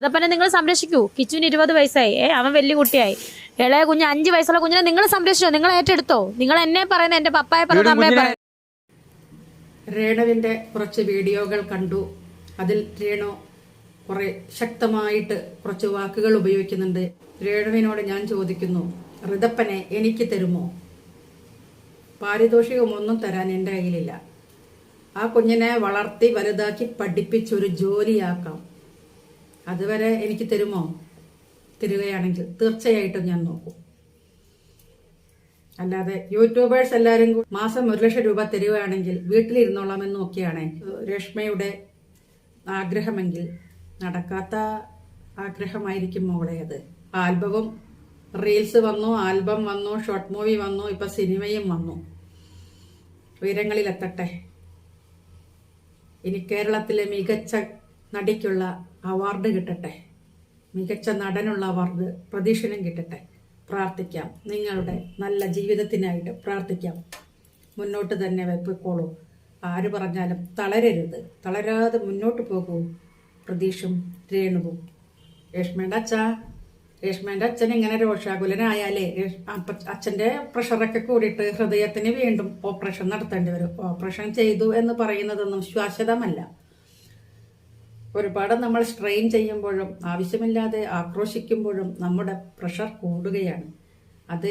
അതപ്പനെ നിങ്ങൾ സംരക്ഷിക്കൂ. കിച്ചുവിന് 20 വയസ്സായി, അവൻ വലിയ കുട്ടിയായി. ഇളയ കുഞ്ഞ് 5 വയസ്സുള്ള കുഞ്ഞിനെ നിങ്ങൾ സംരക്ഷിച്ചോ, നിങ്ങൾ ഏറ്റെടുത്തോ. നിങ്ങൾ എന്നെ പറയുന്നത്, എന്റെ പപ്പായെ പറയുന്നത്, അമ്മയെ പറയുന്നത്. രേണുവിന്റെ കുറച്ച് വീഡിയോകൾ കണ്ടു. അതിൽ രേണു കുറെ ശക്തമായിട്ട് കുറച്ച് വാക്കുകൾ ഉപയോഗിക്കുന്നുണ്ട്. രേണുവിനോട് ഞാൻ ചോദിക്കുന്നു, ഋതപ്പനെ എനിക്ക് തരുമോ? പാരിതോഷികമൊന്നും തരാൻ എൻ്റെ കയ്യിലില്ല. ആ കുഞ്ഞിനെ വളർത്തി വലുതാക്കി പഠിപ്പിച്ചൊരു ജോലിയാക്കാം. അതുവരെ എനിക്ക് തരുമോ? തരികയാണെങ്കിൽ തീർച്ചയായിട്ടും ഞാൻ നോക്കും. അല്ലാതെ യൂട്യൂബേഴ്സ് എല്ലാവരും മാസം 1 ലക്ഷം രൂപ തരികയാണെങ്കിൽ വീട്ടിലിരുന്നോളാമെന്ന് നോക്കിയാണ് രേഷ്മയുടെ ആഗ്രഹമെങ്കിൽ നടക്കാത്ത ആഗ്രഹമായിരിക്കും മോളെ അത്. ആൽബവും റീൽസ് വന്നു, ആൽബം വന്നു, ഷോർട്ട് മൂവി വന്നു, ഇപ്പൊ സിനിമയും വന്നു. ഉയരങ്ങളിലെത്തട്ടെ. ഇനി കേരളത്തിലെ മികച്ച നടിക്കുള്ള അവാർഡ് കിട്ടട്ടെ, മികച്ച നടനുള്ള അവാർഡ് പ്രതീക്ഷനും കിട്ടട്ടെ. പ്രാർത്ഥിക്കാം, നിങ്ങളുടെ നല്ല ജീവിതത്തിനായിട്ട് പ്രാർത്ഥിക്കാം. മുന്നോട്ട് തന്നെ വെപ്പിക്കോളൂ. ആര് പറഞ്ഞാലും തളരരുത്, തളരാതെ മുന്നോട്ട് പോകൂ. പ്രതീക്ഷും രേണുവും. രേഷ്മേന്റെ അച്ഛൻ ഇങ്ങനെ രോഷാകുലനായാലേ അച്ഛന്റെ പ്രഷറൊക്കെ കൂടിയിട്ട് ഹൃദയത്തിന് വീണ്ടും ഓപ്പറേഷൻ നടത്തേണ്ടി വരും. ഓപ്പറേഷൻ ചെയ്തു എന്ന് പറയുന്നതൊന്നും ശാശ്വതമല്ല. ഒരുപാട് നമ്മൾ സ്ട്രെയിൻ ചെയ്യുമ്പോഴും ആവശ്യമില്ലാതെ ആക്രോശിക്കുമ്പോഴും നമ്മുടെ പ്രഷർ കൂടുകയാണ്. അത്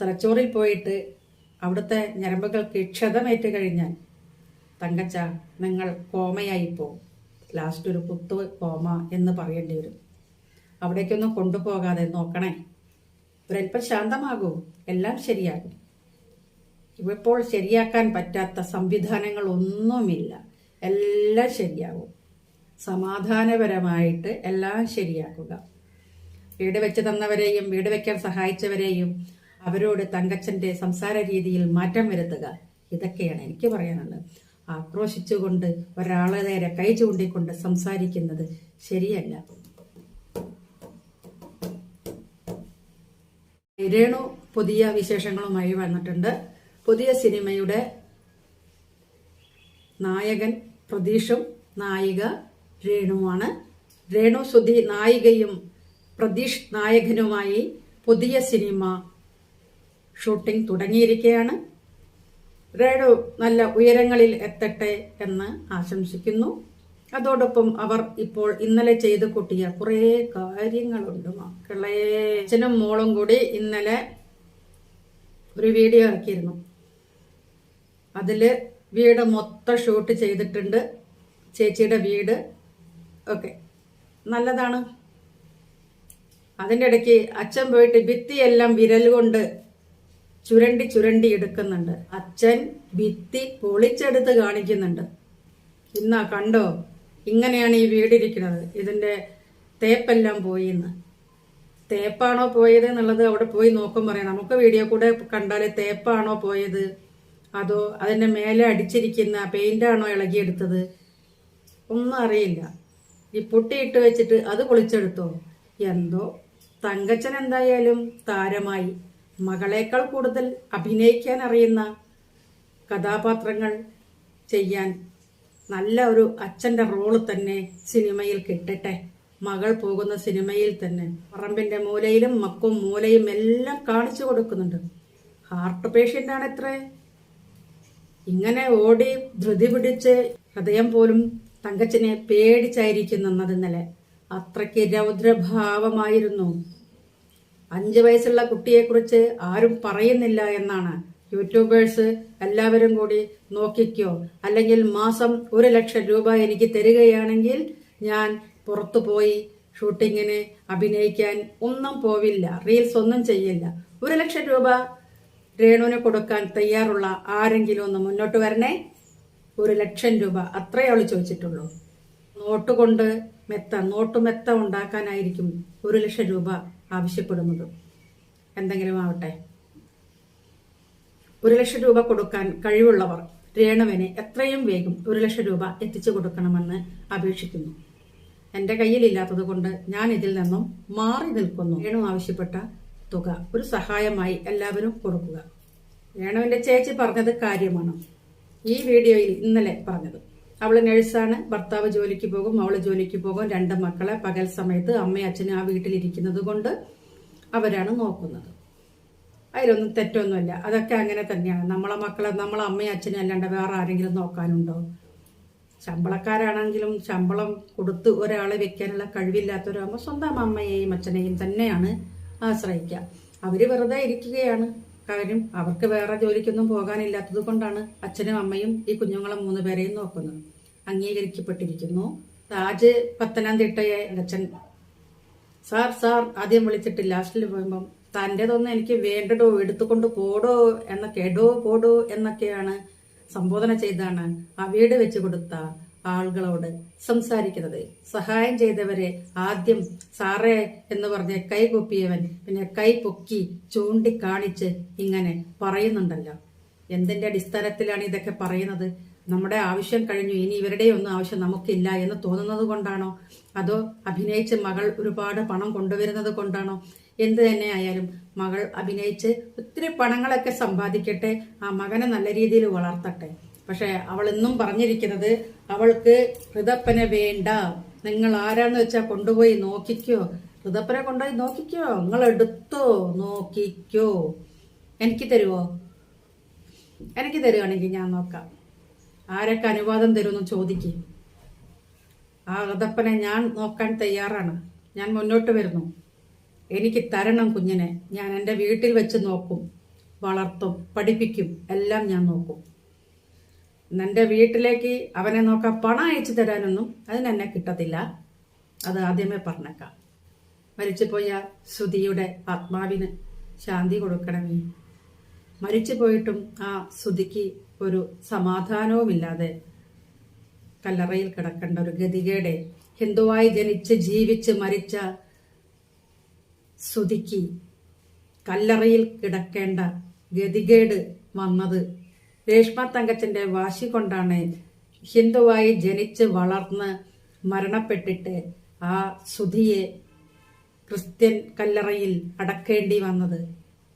തലച്ചോറിൽ പോയിട്ട് അവിടുത്തെ ഞരമ്പുകൾക്ക് ക്ഷതമേറ്റ് കഴിഞ്ഞാൽ തങ്കച്ച നിങ്ങൾ കോമയായി പോകും. ലാസ്റ്റ് ഒരു കുത്തു കോമ എന്ന് പറയേണ്ടി വരും. അവിടേക്കൊന്നും കൊണ്ടുപോകാതെ നോക്കണേ. ഒരൽപ്പം ശാന്തമാകൂ, എല്ലാം ശരിയാകും. ഇപ്പോൾ ശരിയാക്കാൻ പറ്റാത്ത സംവിധാനങ്ങളൊന്നുമില്ല. എല്ലാം ശരിയാകും. സമാധാനപരമായിട്ട് എല്ലാം ശരിയാക്കുക. വീട് വെച്ച് തന്നവരെയും വീട് വെക്കാൻ സഹായിച്ചവരെയും അവരോട് തങ്കച്ചന്റെ സംസാര രീതിയിൽ മാറ്റം വരുത്തുക. ഇതൊക്കെയാണ് എനിക്ക് പറയാനുള്ളത്. ആക്രോശിച്ചുകൊണ്ട് ഒരാളെ നേരെ കൈ ചൂണ്ടിക്കൊണ്ട് സംസാരിക്കുന്നത് ശരിയല്ല. രേണു പുതിയ വിശേഷങ്ങളുമായി വന്നിട്ടുണ്ട്. പുതിയ സിനിമയുടെ നായകൻ പ്രതീഷും നായിക രേണുവാണ്. രേണു സുധി നായികയും പ്രതീഷ് നായകനുമായി പുതിയ സിനിമ ഷൂട്ടിംഗ് തുടങ്ങിയിരിക്കുകയാണ്. രേണു നല്ല ഉയരങ്ങളിൽ എത്തട്ടെ എന്ന് ആശംസിക്കുന്നു. അതോടൊപ്പം അവർ ഇപ്പോൾ ഇന്നലെ ചെയ്തു കൂട്ടിയ കുറേ കാര്യങ്ങളുണ്ട് മക്കളെ. അച്ഛനും മോളും കൂടി ഇന്നലെ ഒരു വീഡിയോ ഇറക്കിയിരുന്നു. അതില് വീട് മൊത്തം ഷൂട്ട് ചെയ്തിട്ടുണ്ട്. ചേച്ചിയുടെ വീട് ഒക്കെ നല്ലതാണ്. അതിൻ്റെ ഇടയ്ക്ക് അച്ഛൻ പോയിട്ട് ഭിത്തിയെല്ലാം വിരൽ കൊണ്ട് ചുരണ്ടി എടുക്കുന്നുണ്ട്. അച്ഛൻ ഭിത്തി പൊളിച്ചെടുത്ത് കാണിക്കുന്നുണ്ട്. ഇന്നാ കണ്ടോ, ഇങ്ങനെയാണ് ഈ വീടിരിക്കുന്നത്. ഇതിന്റെ തേപ്പെല്ലാം പോയി എന്ന്. തേപ്പാണോ പോയത് എന്നുള്ളത് അവിടെ പോയി നോക്കും പറയാം. നമുക്ക് വീഡിയോ കൂടെ കണ്ടാല് തേപ്പാണോ പോയത് അതോ അതിന്റെ മേലെ അടിച്ചിരിക്കുന്ന പെയിന്റാണോ ഇളകിയെടുത്തത് ഒന്നും അറിയില്ല. ഈ പൊട്ടിയിട്ട് വെച്ചിട്ട് അത് പൊളിച്ചെടുത്തോ എന്തോ. തങ്കച്ചൻ എന്തായാലും താരമായി മകളേക്കാൾ കൂടുതൽ അഭിനയിക്കാൻ അറിയുന്ന കഥാപാത്രങ്ങൾ ചെയ്യാൻ നല്ല ഒരു അച്ഛന്റെ റോള് തന്നെ സിനിമയിൽ കിട്ടട്ടെ. മകൾ പോകുന്ന സിനിമയിൽ തന്നെ പറമ്പിന്റെ മൂലയിലും മക്കും മൂലയും എല്ലാം കാണിച്ചു കൊടുക്കുന്നുണ്ട്. ഹാർട്ട് പേഷ്യന്റ് ആണ് ഇത്രേ. ഇങ്ങനെ ഓടി ധൃതി പിടിച്ച് ഹൃദയം പോലും തങ്കച്ചനെ പേടിച്ചായിരിക്കുന്നെന്നത് ഇന്നലെ. അത്രയ്ക്ക് രൗദ്രഭാവമായിരുന്നു. 5 വയസ്സുള്ള കുട്ടിയെക്കുറിച്ച് ആരും പറയുന്നില്ല എന്നാണ്. യൂട്യൂബേഴ്സ് എല്ലാവരും കൂടി നോക്കിക്കോ, അല്ലെങ്കിൽ മാസം 1 ലക്ഷം രൂപ എനിക്ക് തരികയാണെങ്കിൽ ഞാൻ പുറത്തു പോയി ഷൂട്ടിങ്ങിന് അഭിനയിക്കാൻ ഒന്നും പോവില്ല, റീൽസ് ഒന്നും ചെയ്യില്ല. 1 ലക്ഷം രൂപ രേണുവിന് കൊടുക്കാൻ തയ്യാറുള്ള ആരെങ്കിലും ഒന്ന് മുന്നോട്ട് വരണേ. 1 ലക്ഷം രൂപ അത്രേ അവള് ചോദിച്ചിട്ടുള്ളൂ. നോട്ടുമെത്ത ഉണ്ടാക്കാനായിരിക്കും 1 ലക്ഷം രൂപ ആവശ്യപ്പെടുന്നത്. എന്തെങ്കിലും ആവട്ടെ. 1 ലക്ഷം രൂപ കൊടുക്കാൻ കഴിവുള്ളവർ രേണുവിന് എത്രയും വേഗം 1 ലക്ഷം രൂപ എത്തിച്ചു കൊടുക്കണമെന്ന് അപേക്ഷിക്കുന്നു. എന്റെ കയ്യിലില്ലാത്തത് കൊണ്ട് ഞാൻ ഇതിൽ നിന്നും മാറി നിൽക്കുന്നു. രേണു ആവശ്യപ്പെട്ട തുക ഒരു സഹായമായി എല്ലാവരും കൊടുക്കുക. രേണുവിന്റെ ചേച്ചി പറഞ്ഞത് കാര്യമാണ് ഈ വീഡിയോയിൽ ഇന്നലെ പറഞ്ഞത്. അവള് നഴ്സാണ്, ഭർത്താവ് ജോലിക്ക് പോകും, അവള് ജോലിക്ക് പോകും. 2 മക്കളെ പകൽ സമയത്ത് അമ്മയും അച്ഛനും ആ വീട്ടിലിരിക്കുന്നത് കൊണ്ട് അവരാണ് നോക്കുന്നത്. അതിലൊന്നും തെറ്റൊന്നുമില്ല. അതൊക്കെ അങ്ങനെ തന്നെയാണ്. നമ്മളെ മക്കളെ നമ്മളെ അമ്മയും അച്ഛനും അല്ലാണ്ട് വേറെ ആരെങ്കിലും നോക്കാനുണ്ടോ? ശമ്പളക്കാരാണെങ്കിലും ശമ്പളം കൊടുത്ത് ഒരാളെ വെക്കാനുള്ള കഴിവില്ലാത്തവരാകുമ്പോൾ സ്വന്തം അമ്മയെയും അച്ഛനെയും തന്നെയാണ് ആശ്രയിക്കുക. അവര് വെറുതെ ഇരിക്കുകയാണ്. കാര്യം അവർക്ക് വേറെ ജോലിക്കൊന്നും പോകാനില്ലാത്തത് കൊണ്ടാണ് അച്ഛനും അമ്മയും ഈ കുഞ്ഞുങ്ങളെ 3 പേരെയും നോക്കുന്നത്. അംഗീകരിക്കപ്പെട്ടിരിക്കുന്നു. താജ് പത്തനംതിട്ടയെ അച്ഛൻ സാർ ആദ്യം വിളിച്ചിട്ട് ലാസ്റ്റിൽ പോകുമ്പം തൻ്റെതൊന്നും എനിക്ക് വേണ്ടടോ, എടുത്തുകൊണ്ട് പോടോ എന്നൊക്കെ, പോടോ എന്നൊക്കെയാണ് സംബോധന ചെയ്താണ് ആ വീട് വെച്ച് കൊടുത്ത ആളുകളോട് സംസാരിക്കുന്നത്. സഹായം ചെയ്തവരെ ആദ്യം സാറേ എന്ന് പറഞ്ഞ് കൈ കൊപ്പിയവൻ പിന്നെ കൈ പൊക്കി ചൂണ്ടിക്കാണിച്ച് ഇങ്ങനെ പറയുന്നുണ്ടല്ലോ. എന്തിന്റെ അടിസ്ഥാനത്തിലാണ് ഇതൊക്കെ പറയുന്നത്? നമ്മുടെ ആവശ്യം കഴിഞ്ഞു, ഇനി ഇവരുടെ ഒന്നും ആവശ്യം നമുക്കില്ല എന്ന് തോന്നുന്നത് കൊണ്ടാണോ? അതോ അഭിനയിച്ച് മകൾ ഒരുപാട് പണം കൊണ്ടുവരുന്നത് കൊണ്ടാണോ? എന്ത് തന്നെ ആയാലും മകൾ അഭിനയിച്ച് ഒത്തിരി പണങ്ങളൊക്കെ സമ്പാദിക്കട്ടെ, ആ മകനെ നല്ല രീതിയിൽ വളർത്തട്ടെ. പക്ഷെ അവൾ ഇന്നും പറഞ്ഞിരിക്കുന്നത് അവൾക്ക് ഋതപ്പനെ വേണ്ട, നിങ്ങൾ ആരാന്ന് വെച്ചാ കൊണ്ടുപോയി നോക്കിക്കോ, ഋതപ്പനെ കൊണ്ടുപോയി നോക്കിക്കോ, നിങ്ങൾ എടുത്തോ നോക്കിക്കോ, എനിക്ക് തരുമോ? എനിക്ക് തരുവാണെങ്കിൽ ഞാൻ നോക്കാം. ആരൊക്കെ അനുവാദം തരുമെന്ന് ചോദിക്കും. ആ ഋതപ്പനെ ഞാൻ നോക്കാൻ തയ്യാറാണ്. ഞാൻ മുന്നോട്ട് വരുന്നു. എനിക്ക് തരണം കുഞ്ഞിനെ. ഞാൻ എൻ്റെ വീട്ടിൽ വെച്ച് നോക്കും, വളർത്തും, പഠിപ്പിക്കും, എല്ലാം ഞാൻ നോക്കും. എൻ്റെ വീട്ടിലേക്ക് അവനെ നോക്കാൻ പണം അയച്ചു തരാനൊന്നും അതിനെന്നെ കിട്ടത്തില്ല. അത് ആദ്യമേ പറഞ്ഞേക്കാം. മരിച്ചുപോയ ശ്രുതിയുടെ ആത്മാവിന് ശാന്തി കൊടുക്കണമേ. മരിച്ചു പോയിട്ടും ആ ശ്രുതിക്ക് ഒരു സമാധാനവുമില്ലാതെ കല്ലറയിൽ കിടക്കേണ്ട ഒരു ഗതികേടെ, ഹിന്ദുവായി ജനിച്ച് ജീവിച്ച് മരിച്ച ശ്രുതിക്ക് കല്ലറയിൽ കിടക്കേണ്ട ഗതികേട് വന്നത് രേഷ്മ തങ്കച്ചന്റെ വാശി കൊണ്ടാണ്. ഹിന്ദുവായി ജനിച്ച് വളർന്ന് മരണപ്പെട്ടിട്ട് ആ ശ്രുതിയെ ക്രിസ്ത്യൻ കല്ലറയിൽ അടക്കേണ്ടി വന്നത്.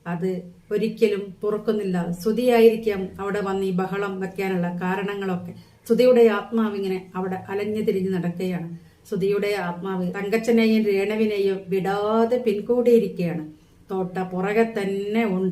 അത് ഒരിക്കലും പൊറുക്കുന്നില്ല. ശ്രുതിയായിരിക്കാം അവിടെ വന്ന് ഈ ബഹളം വെക്കാനുള്ള കാരണങ്ങളൊക്കെ. ശ്രുതിയുടെ ആത്മാവ് ഇങ്ങനെ അവിടെ അലഞ്ഞു തിരിഞ്ഞ് നടക്കുകയാണ്. ശ്രുതിയുടെ ആത്മാവ് തങ്കച്ചനെയും രേണുവിനെയും വിടാതെ പിൻകൂടിയിരിക്കുകയാണ്. തോട്ട പുറകെ തന്നെ ഉണ്ട്.